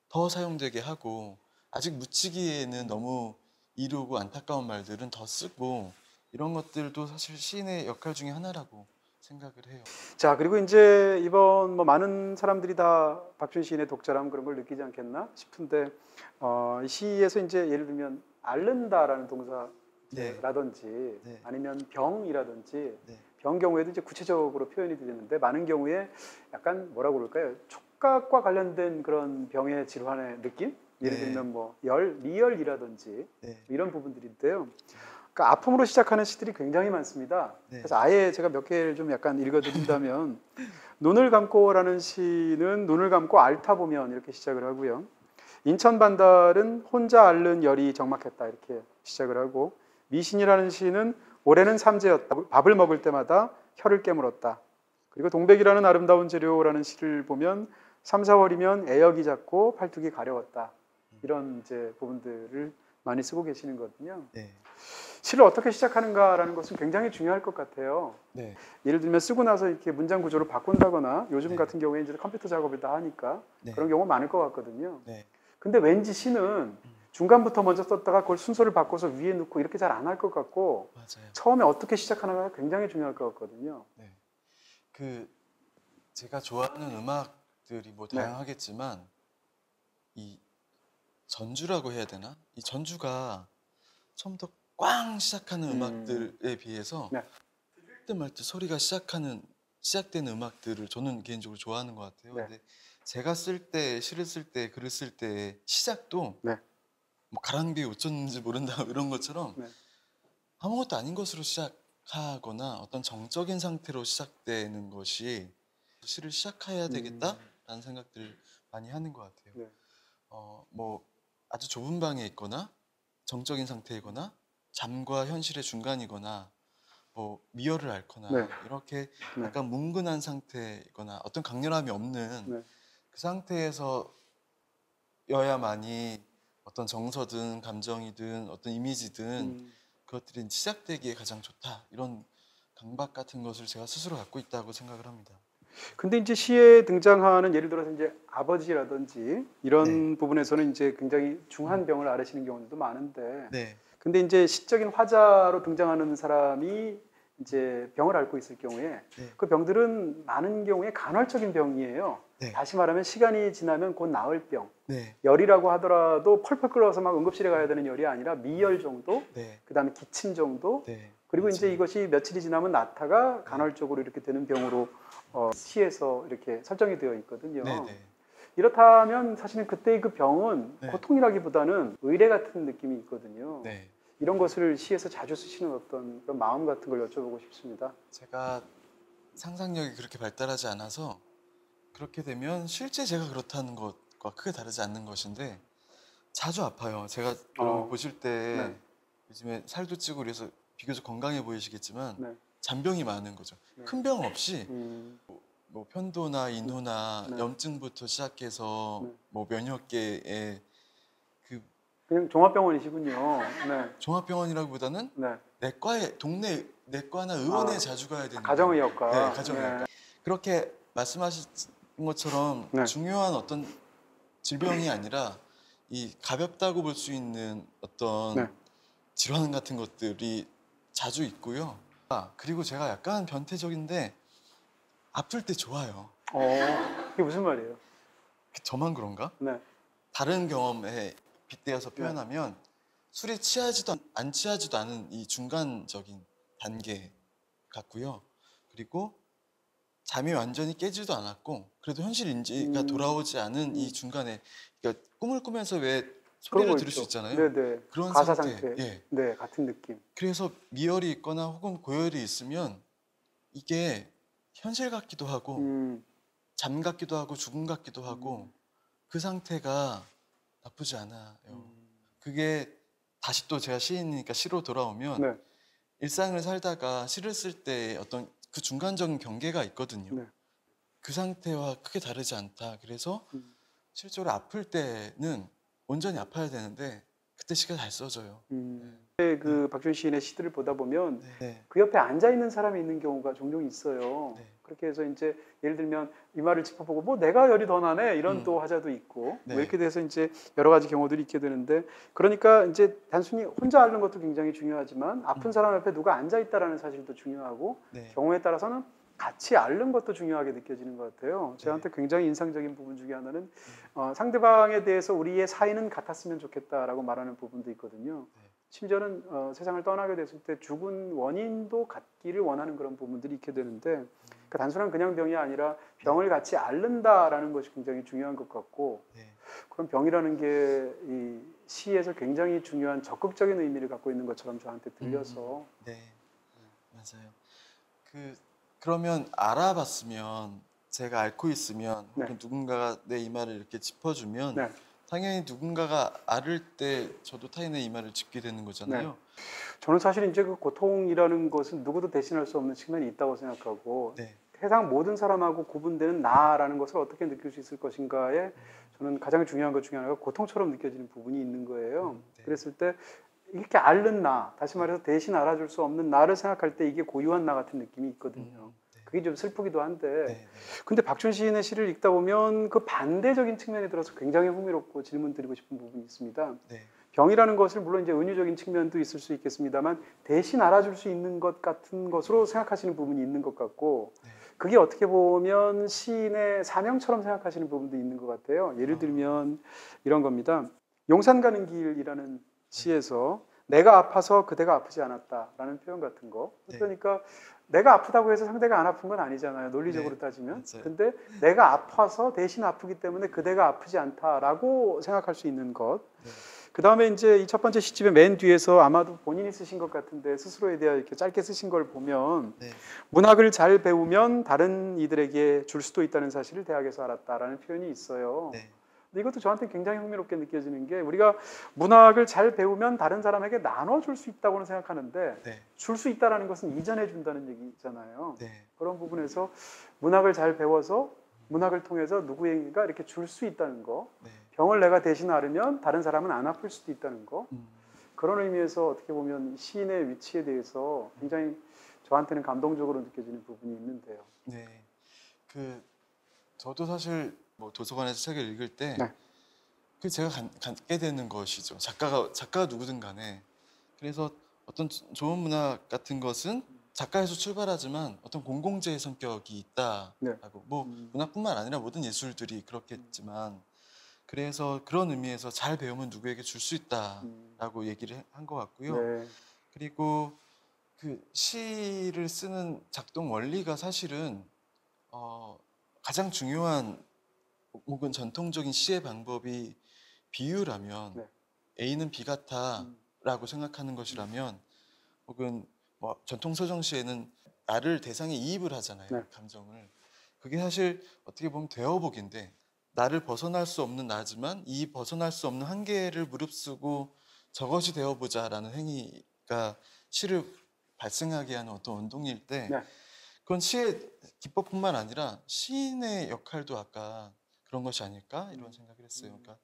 더 사용되게 하고 아직 묻히기에는 너무 이르고 안타까운 말들은 더 쓰고 이런 것들도 사실 시인의 역할 중에 하나라고 생각을 해요. 자, 그리고 이제 이번 뭐 많은 사람들이 다 박준 시인의 독자라면 그런 걸 느끼지 않겠나 싶은데 이 시에서 이제 예를 들면 앓는다라는 동사라든지 네. 아니면 병이라든지 네. 병 경우에도 이제 구체적으로 표현이 되는데 많은 경우에 약간 뭐라고 그럴까요? 촉각과 관련된 그런 병의 질환의 느낌? 예를 네. 들면 뭐 미열이라든지 네. 이런 부분들인데요. 그러니까 아픔으로 시작하는 시들이 굉장히 많습니다. 네. 그래서 아예 제가 몇 개를 좀 약간 읽어드린다면 눈을 감고라는 시는 눈을 감고 앓다 보면 이렇게 시작을 하고요. 인천 반달은 혼자 앓는 열이 적막했다 이렇게 시작을 하고 미신이라는 시는 올해는 삼재였다. 밥을 먹을 때마다 혀를 깨물었다. 그리고 동백이라는 아름다운 재료라는 시를 보면 3, 4월이면 애역이 잦고 팔뚝이 가려웠다. 이런 이제 부분들을 많이 쓰고 계시는 거거든요. 네. 시를 어떻게 시작하는가라는 것은 굉장히 중요할 것 같아요. 네. 예를 들면 쓰고 나서 이렇게 문장 구조를 바꾼다거나 요즘 네. 같은 경우에 이제 컴퓨터 작업을 다 하니까 네. 그런 경우가 많을 것 같거든요. 네. 근데 왠지 시는 중간부터 먼저 썼다가 그걸 순서를 바꿔서 위에 넣고 이렇게 잘 안 할 것 같고 맞아요. 처음에 어떻게 시작하는가가 굉장히 중요할 것 같거든요. 네. 제가 좋아하는 음악들이 뭐 네. 다양하겠지만 이 전주라고 해야 되나? 이 전주가 처음부터 꽝 시작하는 음악들에 비해서 네. 들을 때 말 때 소리가 시작되는 음악들을 저는 개인적으로 좋아하는 것 같아요. 네. 근데 제가 쓸 때, 시를 쓸 때, 글을 쓸 때 시작도 네. 뭐 가랑비에 어쩌는지 모른다 이런 것처럼 네. 아무것도 아닌 것으로 시작하거나 어떤 정적인 상태로 시작되는 것이 시를 시작해야 되겠다라는 생각들을 많이 하는 것 같아요. 네. 뭐 아주 좁은 방에 있거나 정적인 상태이거나 잠과 현실의 중간이거나 뭐 미열을 앓거나 네. 이렇게 네. 약간 뭉근한 상태이거나 어떤 강렬함이 없는 네. 그 상태에서여야만이 어떤 정서든 감정이든 어떤 이미지든 그것들이 시작되기에 가장 좋다 이런 강박 같은 것을 제가 스스로 갖고 있다고 생각을 합니다. 근데 이제 시에 등장하는 예를 들어서 이제 아버지라든지 이런 네. 부분에서는 이제 굉장히 중한 병을 앓으시는 경우도 많은데 네. 근데 이제 시적인 화자로 등장하는 사람이 이제 병을 앓고 있을 경우에 네. 그 병들은 많은 경우에 간헐적인 병이에요. 네. 다시 말하면 시간이 지나면 곧 나을 병. 네. 열이라고 하더라도 펄펄 끓어서 막 응급실에 가야 되는 열이 아니라 미열 정도, 네. 그다음에 기침 정도, 네. 그리고 이제 맞아요. 이것이 며칠이 지나면 낫다가 간헐적으로 이렇게 되는 병으로 시에서 이렇게 설정이 되어 있거든요. 네. 네. 이렇다면 사실은 그때의 그 병은 네. 고통이라기보다는 의례 같은 느낌이 있거든요. 네. 이런 것을 시에서 자주 쓰시는 어떤 그런 마음 같은 걸 여쭤보고 싶습니다. 제가 상상력이 그렇게 발달하지 않아서 그렇게 되면 실제 제가 그렇다는 것과 크게 다르지 않는 것인데 자주 아파요. 제가 여러분 보실 때 네. 요즘에 살도 찌고 그래서 비교적 건강해 보이시겠지만 네. 잔병이 많은 거죠. 네. 큰 병 없이 음. 뭐 편도나 인후나 네. 염증부터 시작해서 네. 뭐 면역계에 그 그냥 종합병원이시군요. 네. 종합병원이라기보다는 네. 내과에 동네 내과나 의원에 아, 자주 가야 되는 가정의학과. 네, 가정의학과. 네. 그렇게 말씀하신 것처럼 네. 중요한 어떤 질병이 아니라 이 가볍다고 볼 수 있는 어떤 네. 질환 같은 것들이 자주 있고요. 그리고 제가 약간 변태적인데 아플 때 좋아요. 이게 무슨 말이에요? 저만 그런가? 네. 다른 경험에 빗대어서 표현하면 술이 안 취하지도 않은 이 중간적인 단계 같고요. 그리고 잠이 완전히 깨지도 않았고 그래도 현실 인지가 돌아오지 않은 이 중간에, 그러니까 꿈을 꾸면서 왜 그런 소리를 거 들을 수 있죠. 있잖아요. 네네. 그런 가사 상태. 상태. 예. 네, 같은 느낌. 그래서 미열이 있거나 혹은 고열이 있으면 이게 현실 같기도 하고 음. 잠 같기도 하고 죽음 같기도 하고 그 상태가 나쁘지 않아요. 그게 다시 또 제가 시인이니까 시로 돌아오면 네. 일상을 살다가 시를 쓸 때 어떤 그 중간적인 경계가 있거든요. 네. 그 상태와 크게 다르지 않다. 그래서 음. 실제로 아플 때는 온전히 아파야 되는데 그때 시가 잘 써져요. 그 박준 시인의 시들을 보다 보면 네. 그 옆에 앉아 있는 사람이 있는 경우가 종종 있어요. 네. 그렇게 해서 이제 예를 들면 이 말을 짚어보고 뭐 내가 열이 더 나네 이런 또 화자도 있고 네. 뭐 이렇게 돼서 이제 여러 가지 경우들이 있게 되는데, 그러니까 이제 단순히 혼자 앓는 것도 굉장히 중요하지만 아픈 사람 옆에 누가 앉아 있다라는 사실도 중요하고 네. 경우에 따라서는 같이 앓는 것도 중요하게 느껴지는 것 같아요. 저한테 굉장히 인상적인 부분 중에 하나는 상대방에 대해서 우리의 사이는 같았으면 좋겠다라고 말하는 부분도 있거든요. 심지어는 세상을 떠나게 됐을 때 죽은 원인도 같기를 원하는 그런 부분들이 있게 되는데, 그러니까 단순한 그냥 병이 아니라 병을 같이 앓는다라는 것이 굉장히 중요한 것 같고, 그런 병이라는 게 이 시에서 굉장히 중요한 적극적인 의미를 갖고 있는 것처럼 저한테 들려서. 네, 맞아요. 그러면 알아봤으면, 제가 앓고 있으면 네. 혹은 누군가가 내 이마를 이렇게 짚어주면 네. 당연히 누군가가 앓을 때 저도 타인의 이마를 짚게 되는 거잖아요. 저는 사실 이제 그 고통이라는 것은 누구도 대신할 수 없는 측면이 있다고 생각하고, 네. 세상 모든 사람하고 구분되는 나라는 것을 어떻게 느낄 수 있을 것인가에 저는 가장 중요한 것 중에 하나가 고통처럼 느껴지는 부분이 있는 거예요. 네. 그랬을 때 이렇게 앓는 나, 다시 말해서 대신 알아줄 수 없는 나를 생각할 때 이게 고유한 나 같은 느낌이 있거든요. 그게 좀 슬프기도 한데, 근데 박준 시인의 시를 읽다 보면 그 반대적인 측면에 들어서 굉장히 흥미롭고 질문 드리고 싶은 부분이 있습니다. 병이라는 것을 물론 이제 은유적인 측면도 있을 수 있겠습니다만 대신 알아줄 수 있는 것 같은 것으로 생각하시는 부분이 있는 것 같고, 그게 어떻게 보면 시인의 사명처럼 생각하시는 부분도 있는 것 같아요. 예를 들면 이런 겁니다. 용산 가는 길이라는 시에서 내가 아파서 그대가 아프지 않았다라는 표현 같은 거. 그러니까 내가 아프다고 해서 상대가 안 아픈 건 아니잖아요. 논리적으로 따지면. 근데 내가 아파서 대신 아프기 때문에 그대가 아프지 않다라고 생각할 수 있는 것. 그 다음에 이제 이 첫 번째 시집의 맨 뒤에서 아마도 본인이 쓰신 것 같은데 스스로에 대해 이렇게 짧게 쓰신 걸 보면 문학을 잘 배우면 다른 이들에게 줄 수도 있다는 사실을 대학에서 알았다라는 표현이 있어요. 근데 이것도 저한테 굉장히 흥미롭게 느껴지는 게, 우리가 문학을 잘 배우면 다른 사람에게 나눠줄 수 있다고는 생각하는데 줄 수 있다는 것은 이전해 준다는 얘기잖아요. 그런 부분에서 문학을 잘 배워서 문학을 통해서 누구에게가 이렇게 줄 수 있다는 거, 병을 내가 대신 앓으면 다른 사람은 안 아플 수도 있다는 거, 그런 의미에서 어떻게 보면 시인의 위치에 대해서 굉장히 저한테는 감동적으로 느껴지는 부분이 있는데요. 저도 사실 뭐 도서관에서 책을 읽을 때 제가 갖게 되는 것이죠. 작가가 누구든 간에. 그래서 어떤 좋은 문학 같은 것은 작가에서 출발하지만 어떤 공공재의 성격이 있다라고, 뭐 문학뿐만 아니라 모든 예술들이 그렇겠지만, 그래서 그런 의미에서 잘 배우면 누구에게 줄 수 있다라고 얘기를 한 것 같고요. 그리고 그 시를 쓰는 작동 원리가 사실은 가장 중요한 혹은 전통적인 시의 방법이 비유라면, A는 B 같아라고 생각하는 것이라면, 혹은 뭐 전통 서정시에는 나를 대상에 이입을 하잖아요. 감정을. 그게 사실 어떻게 보면 되어보기인데, 나를 벗어날 수 없는 나지만 이 벗어날 수 없는 한계를 무릅쓰고 저것이 되어보자라는 행위가 시를 발생하게 하는 어떤 운동일 때 네. 그건 시의 기법뿐만 아니라 시인의 역할도 아까 그런 것이 아닐까 이런 생각을 했어요. 그러니까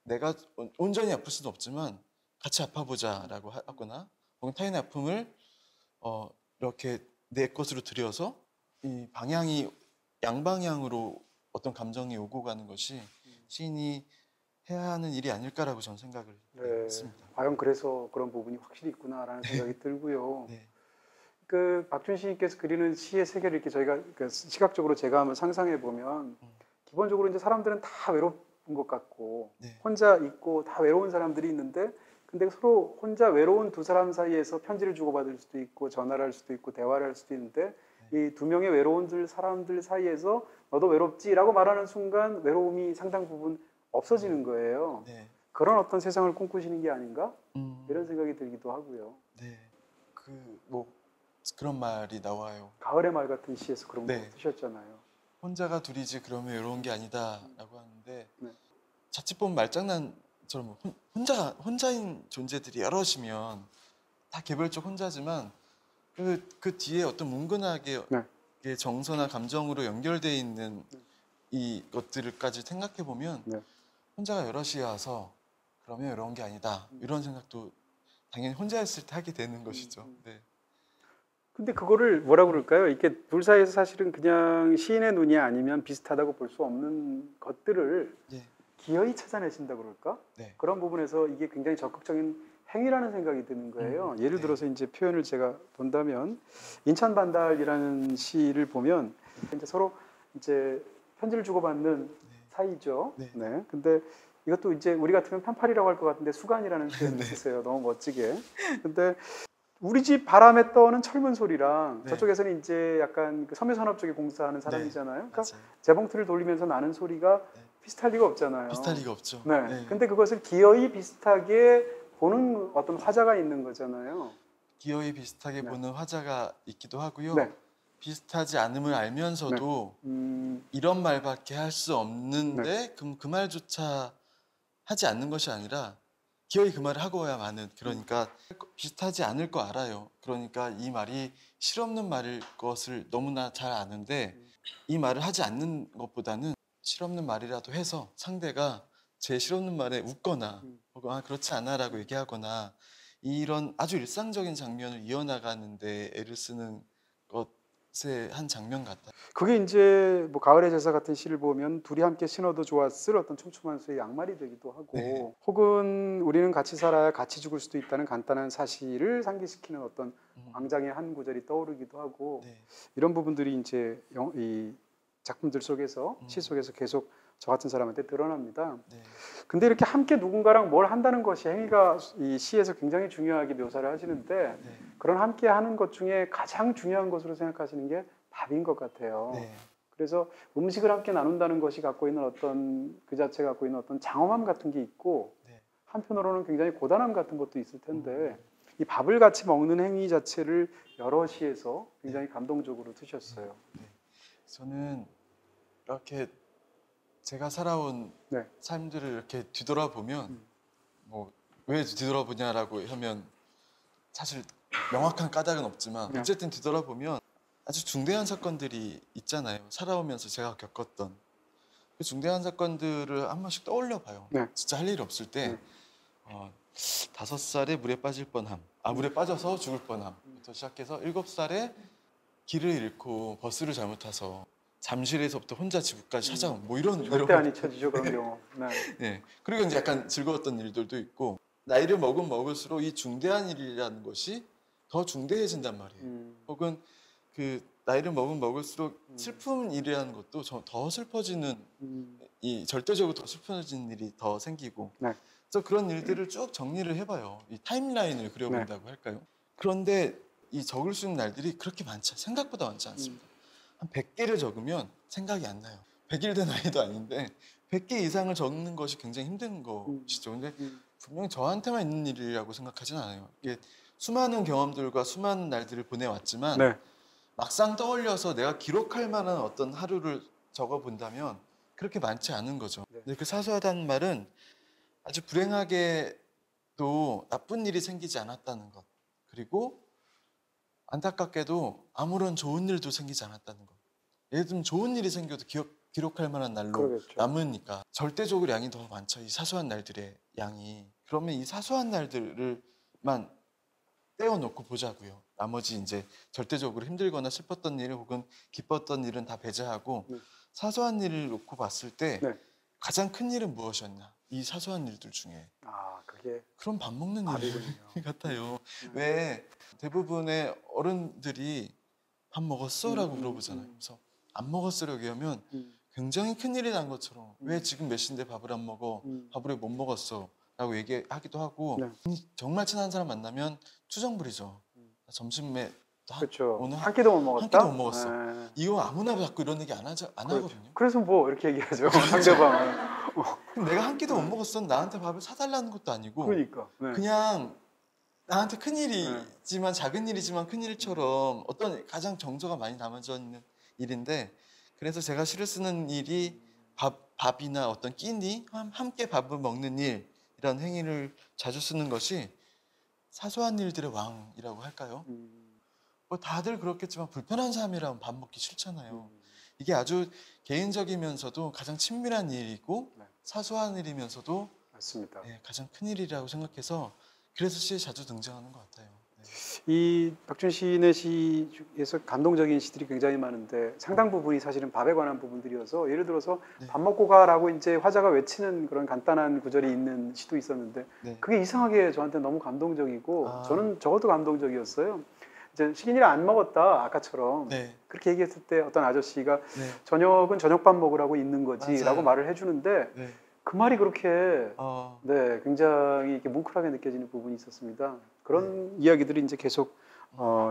내가 온전히 아플 수는 없지만 같이 아파보자라고 하거나 혹은 타인의 아픔을 이렇게 내 것으로 들여서 이 방향이 양방향으로 어떤 감정이 오고 가는 것이 시인이 해야 하는 일이 아닐까라고 저는 생각을 네. 했습니다. 과연 그래서 그런 부분이 확실히 있구나라는 생각이 들고요. 네. 그 박준 시인께서 그리는 시의 세계를 이렇게 저희가 그 시각적으로 제가 한번 상상해 보면 기본적으로 이제 사람들은 다 외로운 것 같고 네. 혼자 있고 다 외로운 사람들이 있는데 근데 서로 혼자 외로운 두 사람 사이에서 편지를 주고받을 수도 있고 전화를 할 수도 있고 대화를 할 수도 있는데 이 두 명의 외로운 사람들 사이에서 너도 외롭지라고 말하는 순간 외로움이 상당 부분 없어지는 거예요. 네. 그런 어떤 세상을 꿈꾸시는 게 아닌가 음, 이런 생각이 들기도 하고요. 네. 뭐 그런 말이 나와요. 가을의 말 같은 시에서 그런 거 네. 쓰셨잖아요. 혼자가 둘이지 그러면 외로운 게 아니다라고 하는데 네. 자칫 보면 말장난처럼 혼자인 존재들이 여럿이면 다 개별적 혼자지만 그 뒤에 어떤 뭉근하게 네. 정서나 감정으로 연결되어 있는 이것들까지 생각해 보면 네. 혼자가 여럿이 와서 그러면 외로운 게 아니다 이런 생각도 당연히 혼자였을 때 하게 되는 것이죠. 네. 근데 그거를 뭐라 그럴까요? 이렇게 둘 사이에서 사실은 그냥 시인의 눈이 아니면 비슷하다고 볼 수 없는 것들을 네. 기어이 찾아내신다 그럴까? 네. 그런 부분에서 이게 굉장히 적극적인 행위라는 생각이 드는 거예요. 예를 네. 들어서 이제 표현을 제가 본다면 인천 반달이라는 시를 보면 이제 서로 이제 편지를 주고받는 사이죠. 네. 네. 근데 이것도 이제 우리 같으면 편팔이라고 할 것 같은데 수간이라는 표현을 네. 쓰세요. 너무 멋지게. 근데 우리 집 바람에 떠오는 철문 소리랑 네. 저쪽에서는 이제 약간 그 섬유산업 쪽에 공사하는 사람이잖아요. 그러니까 맞아요. 재봉틀을 돌리면서 나는 소리가 네. 비슷할 리가 없잖아요. 비슷할 리가 없죠. 네. 네. 근데 그것을 기어이 비슷하게 보는 어떤 화자가 있는 거잖아요. 기어이 비슷하게 네. 보는 화자가 있기도 하고요. 네. 비슷하지 않음을 알면서도 이런 말밖에 할 수 없는데 그럼 그 말조차 하지 않는 것이 아니라 기어이 그 말을 하고 와야만은 그러니까 비슷하지 않을 거 알아요. 그러니까 이 말이 실없는 말일 것을 너무나 잘 아는데 이 말을 하지 않는 것보다는 실없는 말이라도 해서 상대가 제 실없는 말에 웃거나 혹은 아 그렇지 않아라고 얘기하거나 이런 아주 일상적인 장면을 이어나가는데 애를 쓰는 것의 한 장면 같아요. 그게 이제 뭐 가을의 제사 같은 시를 보면 둘이 함께 신어도 좋았을 어떤 촘촘한 수의 양말이 되기도 하고 네. 혹은 우리는 같이 살아야 같이 죽을 수도 있다는 간단한 사실을 상기시키는 어떤 광장의 한 구절이 떠오르기도 하고 네. 이런 부분들이 이제 이 작품들 속에서 시 속에서 계속 저 같은 사람한테 드러납니다. 네. 근데 이렇게 함께 누군가랑 뭘 한다는 것이 행위가 이 시에서 굉장히 중요하게 묘사를 하시는데 네. 그런 함께 하는 것 중에 가장 중요한 것으로 생각하시는 게 밥인 것 같아요. 네. 그래서 음식을 함께 나눈다는 것이 갖고 있는 어떤 그 자체가 갖고 있는 어떤 장엄함 같은 게 있고 네. 한편으로는 굉장히 고단함 같은 것도 있을 텐데 이 밥을 같이 먹는 행위 자체를 여러 시에서 굉장히 감동적으로 드셨어요. 네. 저는 이렇게 제가 살아온 네. 삶들을 이렇게 뒤돌아보면 뭐 왜 뒤돌아보냐라고 하면 사실 명확한 까닭은 없지만 네. 어쨌든 뒤돌아보면 아주 중대한 사건들이 있잖아요. 살아오면서 제가 겪었던 그 중대한 사건들을 한 번씩 떠올려 봐요. 네. 진짜 할 일이 없을 때 5살에 물에 빠질 뻔함, 물에 빠져서 죽을 뻔함부터 시작해서 7살에 길을 잃고 버스를 잘못 타서 잠실에서부터 혼자 지구까지 찾아온 뭐 이런 절대 안 잊혀지죠 그런 경우. 네. 네. 그리고 이제 약간 즐거웠던 일들도 있고 나이를 먹을수록 이 중대한 일이라는 것이 더 중대해진단 말이에요. 혹은 그 나이를 먹을수록 슬픈 일이라는 것도 더 슬퍼지는 이 절대적으로 더 슬퍼지는 일이 더 생기고 네. 그래서 그런 일들을 쭉 정리를 해봐요. 이 타임라인을 그려본다고 할까요? 그런데 이 적을 수 있는 날들이 그렇게 생각보다 많지 않습니다. 한 100개를 적으면 생각이 안 나요. 100일 된 아이도 아닌데 100개 이상을 적는 것이 굉장히 힘든 것이죠. 근데 분명히 저한테만 있는 일이라고 생각하진 않아요. 이게 수많은 경험들과 수많은 날들을 보내왔지만 네. 막상 떠올려서 내가 기록할 만한 어떤 하루를 적어본다면 그렇게 많지 않은 거죠. 네. 근데 그 사소하다는 말은 아주 불행하게도 나쁜 일이 생기지 않았다는 것 그리고 안타깝게도 아무런 좋은 일도 생기지 않았다는 거. 예를 들면 좋은 일이 생겨도 기록할 만한 날로 그러겠죠. 남으니까 절대적으로 양이 더 많죠. 이 사소한 날들의 양이. 그러면 이 사소한 날들을만 떼어놓고 보자고요. 나머지 이제 절대적으로 힘들거나 슬펐던 일 혹은 기뻤던 일은 다 배제하고 네. 사소한 일을 놓고 봤을 때 네. 가장 큰 일은 무엇이었나? 이 사소한 일들 중에. 그게 그럼 밥 먹는 밥이군요. 일 같아요. 왜 대부분의 어른들이 밥 먹었어? 라고 물어보잖아요. 그래서 안 먹었으라고 하면 굉장히 큰일이 난 것처럼 왜 지금 몇 시인데 밥을 안 먹어? 밥을 왜 못 먹었어? 라고 얘기하기도 하고 네. 정말 친한 사람 만나면 투정부리죠. 점심에 그렇죠. 오늘 한 끼도 못 먹었다. 한 끼도 못 먹었어. 네. 이거 아무나 자꾸 이런 얘기 안 하거든요. 그래서 뭐 이렇게 얘기하죠. 상대방은. 그럼 내가 한 끼도 못 먹었어. 나한테 밥을 사달라는 것도 아니고 그러니까. 네. 그냥 나한테 큰일이지만 작은 일이지만 큰일처럼 어떤 가장 정서가 많이 담아져 있는 일인데 그래서 제가 시를 쓰는 일이 밥이나 어떤 끼니 함께 밥을 먹는 일이라는 행위를 자주 쓰는 것이 사소한 일들의 왕이라고 할까요? 뭐 다들 그렇겠지만 불편한 삶이라면 밥 먹기 싫잖아요. 이게 아주 개인적이면서도 가장 친밀한 일이고 네. 사소한 일이면서도 맞습니다. 가장 큰 일이라고 생각해서 그래서 시에 자주 등장하는 것 같아요. 네. 이 박준 시인의 시에서 감동적인 시들이 굉장히 많은데 상당 부분이 사실은 밥에 관한 부분들이어서 예를 들어서 네. 밥 먹고 가라고 이제 화자가 외치는 그런 간단한 구절이 있는 시도 있었는데 네. 그게 이상하게 저한테 너무 감동적이고 아. 저는 적어도 감동적이었어요. 이제 식인이를 안 먹었다 아까처럼 네. 그렇게 얘기했을 때 어떤 아저씨가 네. 저녁은 저녁밥 먹으라고 있는 거지라고 맞아요. 말을 해주는데 네. 그 말이 그렇게 네. 굉장히 이렇게 뭉클하게 느껴지는 부분이 있었습니다. 그런 이야기들이 이제 계속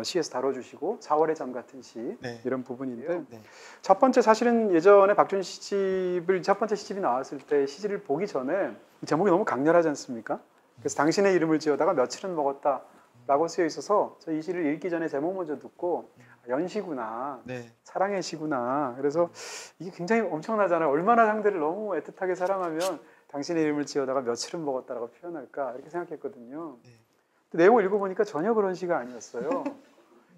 시에서 다뤄주시고 4월의 잠 같은 시 네. 이런 부분인데 네. 첫 번째 사실은 예전에 박준 시집을 첫 번째 시집이 나왔을 때 시집을 보기 전에 이 제목이 너무 강렬하지 않습니까? 그래서 당신의 이름을 지어다가 며칠은 먹었다라고 쓰여 있어서 저 이 시를 읽기 전에 제목 먼저 듣고 연시구나. 네. 사랑의 시구나. 그래서 이게 굉장히 엄청나잖아요. 얼마나 상대를 너무 애틋하게 사랑하면 당신의 이름을 지어다가 며칠은 먹었다라고 표현할까 이렇게 생각했거든요. 네. 근데 내용을 읽어보니까 전혀 그런 시가 아니었어요.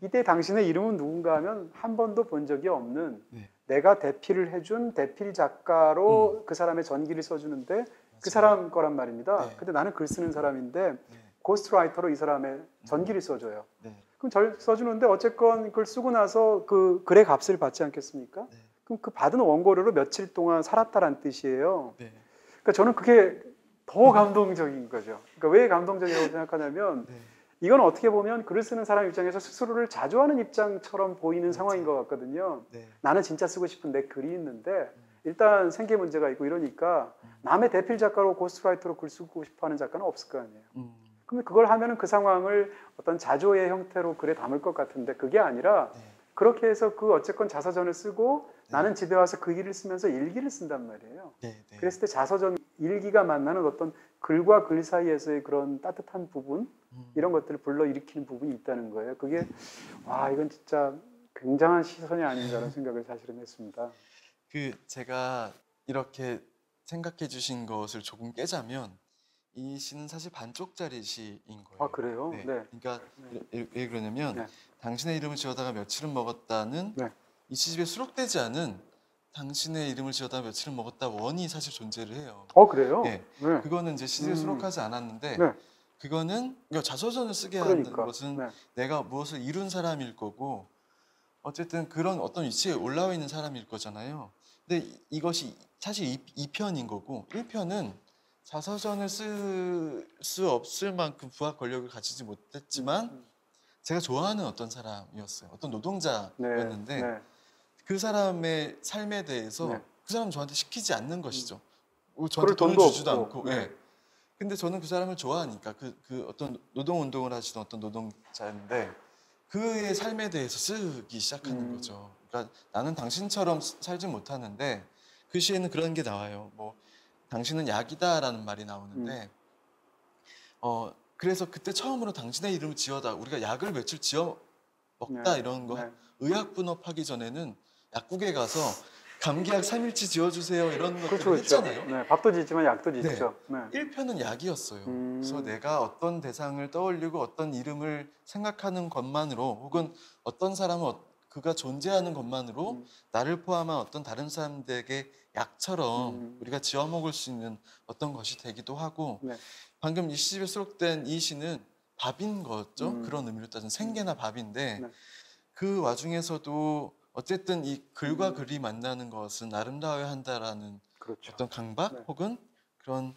이때 당신의 이름은 누군가 하면 한 번도 본 적이 없는 네. 내가 대필을 해준 대필 작가로 그 사람의 전기를 써주는데 그 사람 거란 말입니다. 네. 근데 나는 글 쓰는 사람인데 네. 고스트라이터로 이 사람의 전기를 써줘요. 네. 그럼 절 써주는데 어쨌건 그걸 쓰고 나서 그 글의 값을 받지 않겠습니까? 네. 그럼 그 받은 원고료로 며칠 동안 살았다라는 뜻이에요. 네. 그러니까 저는 그게 더 감동적인 거죠. 그러니까 왜 감동적이라고 생각하냐면 네. 이건 어떻게 보면 글을 쓰는 사람 입장에서 스스로를 자조하는 입장처럼 보이는 상황인 것 같거든요. 네. 나는 진짜 쓰고 싶은 내 글이 있는데 일단 생계 문제가 있고 이러니까 남의 대필 작가로 고스트라이터로 글 쓰고 싶어하는 작가는 없을 거 아니에요. 그러면 그걸 하면은 그 상황을 어떤 자조의 형태로 글에 담을 것 같은데 그게 아니라 네. 그렇게 해서 그 어쨌건 자서전을 쓰고 네. 나는 집에 와서 그 일을 쓰면서 일기를 쓴단 말이에요. 네. 네. 그랬을 때 자서전 일기가 만나는 어떤 글과 글 사이에서의 그런 따뜻한 부분 이런 것들을 불러일으키는 부분이 있다는 거예요. 그게 와 이건 진짜 굉장한 시선이 아닌가라는 생각을 사실은 했습니다. 제가 이렇게 생각해 주신 것을 조금 깨자면 이 시는 사실 반쪽짜리 시인 거예요. 아 그래요? 네. 네. 그러니까 왜 그러냐면 네. 당신의 이름을 지어다가 며칠은 먹었다는 네. 이 시집에 수록되지 않은 당신의 이름을 지어다가 며칠은 먹었다 원이 사실 존재를 해요. 그래요? 네. 네. 그거는 이제 시집에 수록하지 않았는데 네. 그거는 자서전을 쓰게 그러니까. 하는 것은 네. 내가 무엇을 이룬 사람일 거고 어쨌든 그런 어떤 위치에 올라와 있는 사람일 거잖아요. 근데 이것이 사실 2편인 거고 1편은 자서전을 쓸 수 없을 만큼 부하 권력을 가지지 못했지만 제가 좋아하는 어떤 사람이었어요. 어떤 노동자였는데 네. 그 사람의 삶에 대해서 네. 그 사람은 저한테 시키지 않는 것이죠. 그럴 저한테 돈을 돈도 주지도 없고. 않고. 네. 네. 근데 저는 그 사람을 좋아하니까 그 어떤 노동 운동을 하시던 어떤 노동자인데 그의 삶에 대해서 쓰기 시작하는 거죠. 그러니까 나는 당신처럼 살지 못하는데 그 시에는 그런 게 나와요. 뭐 당신은 약이다라는 말이 나오는데 그래서 그때 처음으로 당신의 이름을 지어다 우리가 약을 며칠 지어 먹다 네. 이런 거 네. 의약 분업하기 전에는 약국에 가서 감기약 3일치 지어주세요 이런 것들을 그렇죠, 그렇죠. 했잖아요. 네, 밥도 짓지만 약도 네. 짓죠. 네. 1편은 약이었어요. 그래서 내가 어떤 대상을 떠올리고 어떤 이름을 생각하는 것만으로 혹은 어떤 사람은 그가 존재하는 것만으로 나를 포함한 어떤 다른 사람들에게 약처럼 우리가 지어 먹을 수 있는 어떤 것이 되기도 하고 네. 방금 이 시집에 수록된 이 시는 밥인 거죠. 그런 의미로 따지면 생계나 밥인데 네. 그 와중에서도 어쨌든 이 글과 글이 만나는 것은 아름다워야 한다라는 그렇죠. 어떤 강박 네. 혹은 그런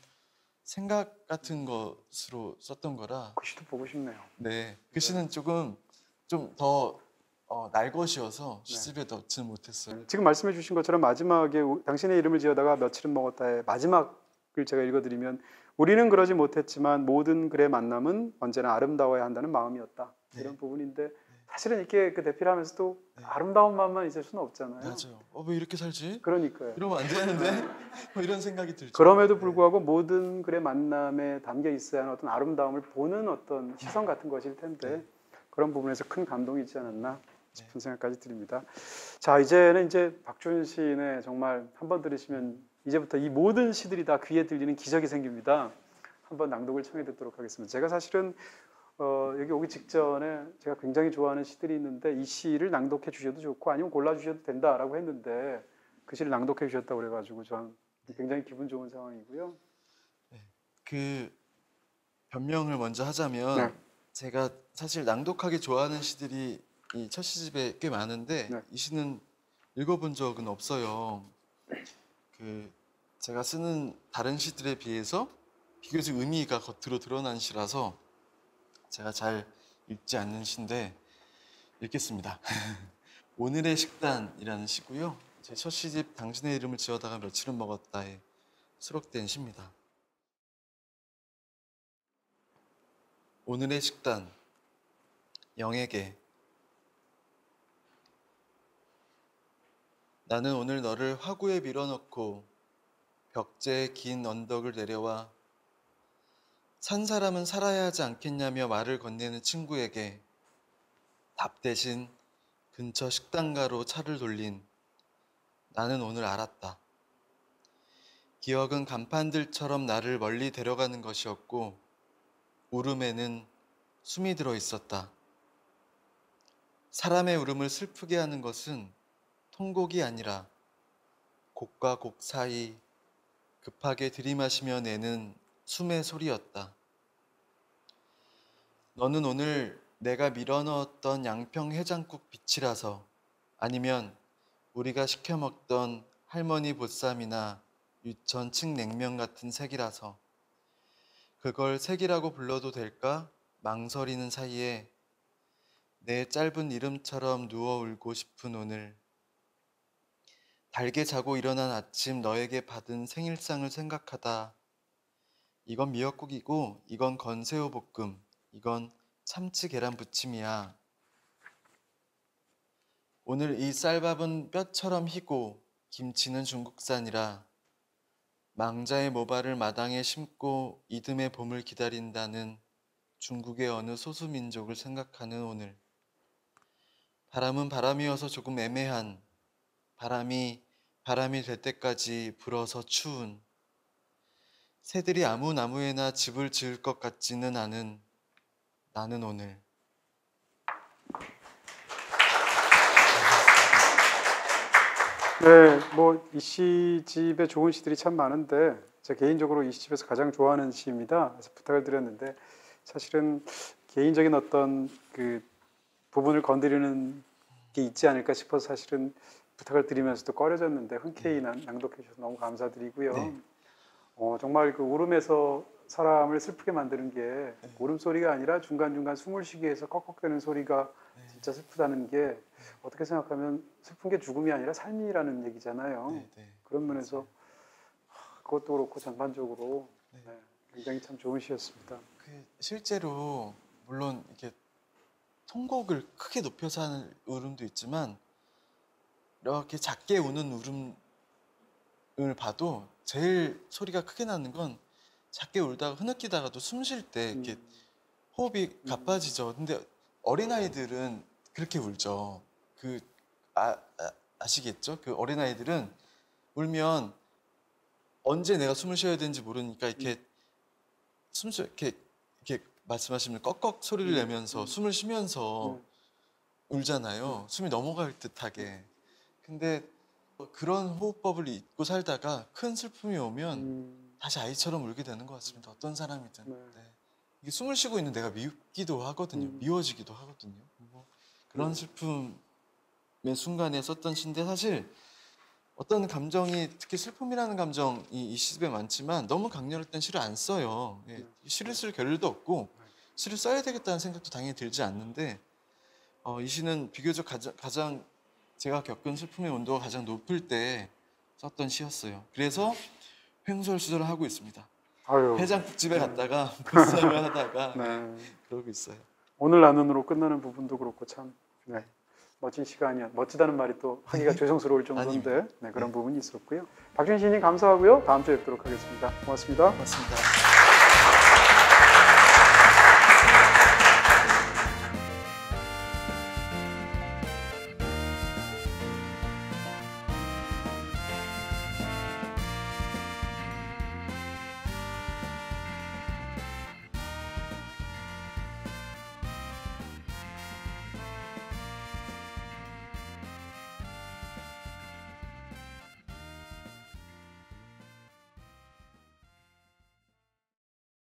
생각 같은 것으로 썼던 거라 그 시도 보고 싶네요. 네, 그 시는 조금 좀 더 날것이어서 네. 시집에 넣지 못했어요. 지금 말씀해 주신 것처럼 마지막에 당신의 이름을 지어다가 며칠은 먹었다의 마지막을 제가 읽어드리면 우리는 그러지 못했지만 모든 글의 만남은 언제나 아름다워야 한다는 마음이었다. 네. 이런 부분인데 사실은 이렇게 그 대피를 하면서도 네. 아름다운 마음만 있을 수는 없잖아요. 맞아요. 왜 이렇게 살지? 그러니까요. 이러면 안 되는데 뭐 이런 생각이 들죠. 그럼에도 불구하고 모든 글의 만남에 담겨 있어야 하는 어떤 아름다움을 보는 어떤 시선 같은 것일 텐데 그런 부분에서 큰 감동이 있지 않았나 싶은 생각까지 드립니다. 자, 이제는 박준 시인의 정말 한번 들으시면 이제부터 이 모든 시들이 다 귀에 들리는 기적이 생깁니다. 한번 낭독을 청해 듣도록 하겠습니다. 제가 사실은 여기 오기 직전에 제가 굉장히 좋아하는 시들이 있는데 이 시를 낭독해 주셔도 좋고 아니면 골라 주셔도 된다라고 했는데 그 시를 낭독해 주셨다고 그래가지고 저는 굉장히 기분 좋은 상황이고요. 그 변명을 먼저 하자면 네. 제가 사실 낭독하기 좋아하는 시들이 이 첫 시집에 꽤 많은데 네. 이 시는 읽어본 적은 없어요. 그 제가 쓰는 다른 시들에 비해서 비교적 의미가 겉으로 드러난 시라서 제가 잘 읽지 않는 시인데 읽겠습니다. 오늘의 식단이라는 시고요. 제 첫 시집 당신의 이름을 지어다가 며칠은 먹었다에 수록된 시입니다. 오늘의 식단 영에게 나는 오늘 너를 화구에 밀어넣고 벽제의 긴 언덕을 내려와 산 사람은 살아야 하지 않겠냐며 말을 건네는 친구에게 답 대신 근처 식당가로 차를 돌린 나는 오늘 알았다. 기억은 간판들처럼 나를 멀리 데려가는 것이었고 울음에는 숨이 들어 있었다. 사람의 울음을 슬프게 하는 것은 통곡이 아니라 곡과 곡 사이 급하게 들이마시며 내는 숨의 소리였다. 너는 오늘 내가 밀어넣었던 양평 해장국 빛이라서 아니면 우리가 시켜 먹던 할머니 보쌈이나 유천 칡냉면 같은 색이라서 그걸 색이라고 불러도 될까 망설이는 사이에 내 짧은 이름처럼 누워 울고 싶은 오늘 달게 자고 일어난 아침 너에게 받은 생일상을 생각하다 이건 미역국이고 이건 건새우 볶음 이건 참치 계란 부침이야. 오늘 이 쌀밥은 뼈처럼 희고 김치는 중국산이라 망자의 모발을 마당에 심고 이듬해 봄을 기다린다는 중국의 어느 소수민족을 생각하는 오늘 바람은 바람이어서 조금 애매한 바람이 될 때까지 불어서 추운 새들이 아무 나무에나 집을 지을 것 같지는 않은 나는 오늘 네, 뭐 이 시집에 좋은 시들이 참 많은데 제가 개인적으로 이 시집에서 가장 좋아하는 시입니다. 그래서 부탁을 드렸는데 사실은 개인적인 어떤 그 부분을 건드리는 게 있지 않을까 싶어서 사실은 부탁을 드리면서도 꺼려졌는데 흔쾌히 낭독해 주셔서 너무 감사드리고요. 네. 정말 그 울음에서 사람을 슬프게 만드는 게 울음소리가 아니라 중간중간 숨을 쉬게 해서 꺽꺽대는 소리가 진짜 슬프다는 게 어떻게 생각하면 슬픈 게 죽음이 아니라 삶이라는 얘기잖아요. 그런 면에서 그것도 그렇고 전반적으로 굉장히 참 좋은 시였습니다. 실제로 물론 이렇게 통곡을 크게 높여서 하는 울음도 있지만 이렇게 작게 우는 울음을 봐도 제일 소리가 크게 나는 건 작게 울다가 흐느끼다가도 숨 쉴 때 이렇게 호흡이 가빠지죠. 근데 어린아이들은 그렇게 울죠. 아시겠죠? 그 어린아이들은 울면 언제 내가 숨을 쉬어야 되는지 모르니까 이렇게 이렇게 말씀하시면 꺽꺽 소리를 내면서 숨을 쉬면서 울잖아요. 숨이 넘어갈 듯하게. 근데 그런 호흡법을 잊고 살다가 큰 슬픔이 오면 다시 아이처럼 울게 되는 것 같습니다. 어떤 사람이든. 네. 네. 이게 숨을 쉬고 있는 내가 미우기도 하거든요. 미워지기도 하거든요. 뭐 그런 슬픔의 순간에 썼던 시인데 사실 어떤 감정이 특히 슬픔이라는 감정이 이 시집에 많지만 너무 강렬했던 시를 안 써요. 예, 시를 쓸 겨를도 없고 시를 써야 되겠다는 생각도 당연히 들지 않는데 이 시는 비교적 가장 제가 겪은 슬픔의 온도가 가장 높을 때 썼던 시였어요. 그래서 횡설수설을 하고 있습니다. 아유. 해장국집에 갔다가 급사를 하다가 네. 그러고 있어요. 오늘 나눈으로 끝나는 부분도 그렇고 참 네. 멋진 시간이야. 멋지다는 말이 또 하기가 죄송스러울 정도인데 네, 그런 부분이 있었고요. 박준 시인님 감사하고요. 다음 주에 뵙도록 하겠습니다. 고맙습니다. 고맙습니다.